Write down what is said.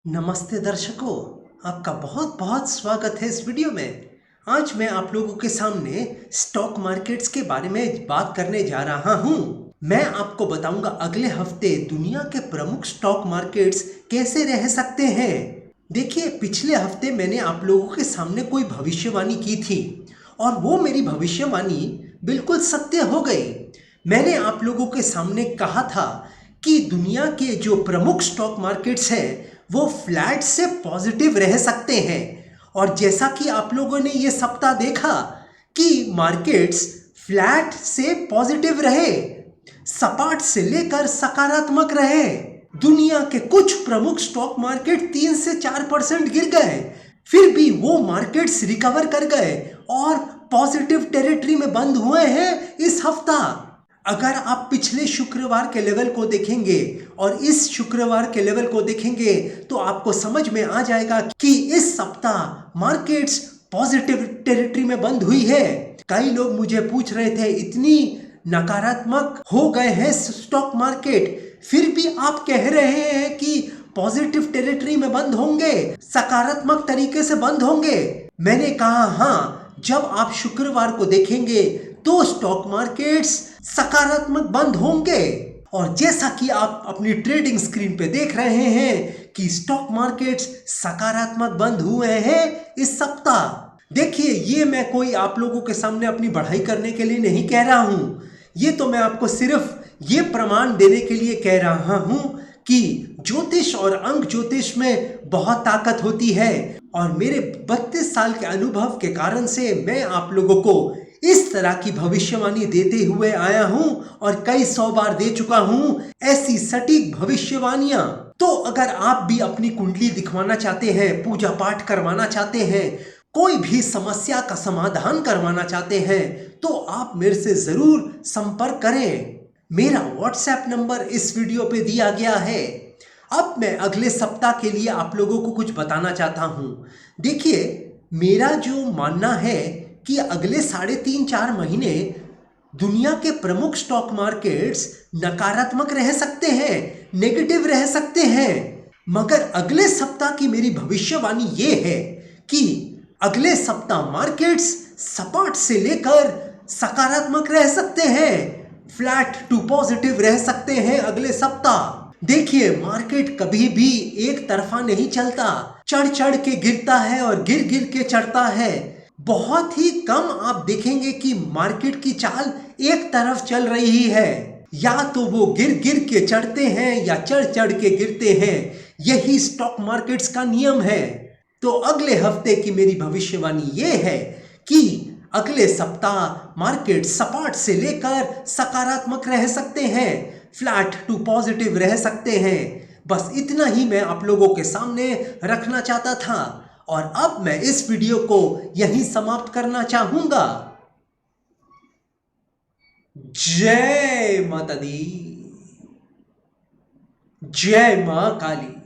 नमस्ते दर्शकों, आपका बहुत बहुत स्वागत है इस वीडियो में। आज मैं आप लोगों के सामने स्टॉक मार्केट्स के बारे में बात करने जा रहा हूं। मैं आपको बताऊंगा अगले हफ्ते दुनिया के प्रमुख स्टॉक मार्केट्स कैसे रह सकते हैं। देखिए, पिछले हफ्ते मैंने आप लोगों के सामने कोई भविष्यवाणी की थी और वो मेरी भविष्यवाणी बिल्कुल सत्य हो गई। मैंने आप लोगों के सामने कहा था कि दुनिया के जो प्रमुख स्टॉक मार्केट्स हैं वो फ्लैट से पॉजिटिव रह सकते हैं। और जैसा कि आप लोगों ने ये सप्ताह देखा कि मार्केट्स फ्लैट से पॉजिटिव रहे, सपाट से लेकर सकारात्मक रहे। दुनिया के कुछ प्रमुख स्टॉक मार्केट 3 से 4% गिर गए, फिर भी वो मार्केट्स रिकवर कर गए और पॉजिटिव टेरिटरी में बंद हुए हैं इस हफ्ता। अगर आप पिछले शुक्रवार के लेवल को देखेंगे और इस शुक्रवार के लेवल को देखेंगे तो आपको समझ में आ जाएगा कि इस सप्ताह मार्केट्स पॉजिटिव टेरिटरी में बंद हुई है। कई लोग मुझे पूछ रहे थे, इतनी नकारात्मक हो गए हैं स्टॉक मार्केट, फिर भी आप कह रहे हैं कि पॉजिटिव टेरिटरी में बंद होंगे, सकारात्मक तरीके से बंद होंगे। मैंने कहा हाँ, जब आप शुक्रवार को देखेंगे तो स्टॉक मार्केट्स सकारात्मक बंद होंगे। और जैसा कि आप अपनी ट्रेडिंग स्क्रीन पे देख रहे हैं कि स्टॉक मार्केट्स सकारात्मक बंद हुए हैं इस सप्ताह। देखिए, ये मैं कोई आप लोगों के सामने अपनी बढ़ाई करने के लिए नहीं कह रहा हूं, ये तो मैं आपको सिर्फ ये प्रमाण देने के लिए कह रहा हूं कि ज्योतिष और अंक ज्योतिष में बहुत ताकत होती है। और मेरे 32 साल के अनुभव के कारण से मैं आप लोगों को इस तरह की भविष्यवाणी देते हुए आया हूं और कई 100 बार दे चुका हूं ऐसी सटीक भविष्यवाणियां। तो अगर आप भी अपनी कुंडली दिखवाना चाहते हैं, पूजा पाठ करवाना चाहते हैं, कोई भी समस्या का समाधान करवाना चाहते हैं तो आप मेरे से जरूर संपर्क करें। मेरा व्हाट्सएप नंबर इस वीडियो पे दिया गया है। अब मैं अगले सप्ताह के लिए आप लोगों को कुछ बताना चाहता हूं। देखिए, मेरा जो मानना है कि अगले 3.5-4 महीने दुनिया के प्रमुख स्टॉक मार्केट्स नकारात्मक रह सकते हैं, नेगेटिव रह सकते हैं। मगर अगले सप्ताह की मेरी भविष्यवाणी ये है कि अगले सप्ताह मार्केट्स सपाट से लेकर सकारात्मक रह सकते हैं, फ्लैट टू पॉजिटिव रह सकते हैं अगले सप्ताह। देखिए, मार्केट कभी भी एक तरफा नहीं चलता, चढ़ चढ़ के गिरता है और गिर गिर के चढ़ता है। बहुत ही कम आप देखेंगे कि मार्केट की चाल एक तरफ चल रही है, या तो वो गिर गिर के चढ़ते हैं या चढ़ चढ़ के गिरते हैं। यही स्टॉक मार्केट्स का नियम है। तो अगले हफ्ते की मेरी भविष्यवाणी ये है कि अगले सप्ताह मार्केट सपाट से लेकर सकारात्मक रह सकते हैं, फ्लैट टू पॉजिटिव रह सकते हैं। बस इतना ही मैं आप लोगों के सामने रखना चाहता था और अब मैं इस वीडियो को यहीं समाप्त करना चाहूंगा। जय माता दी, जय मां काली।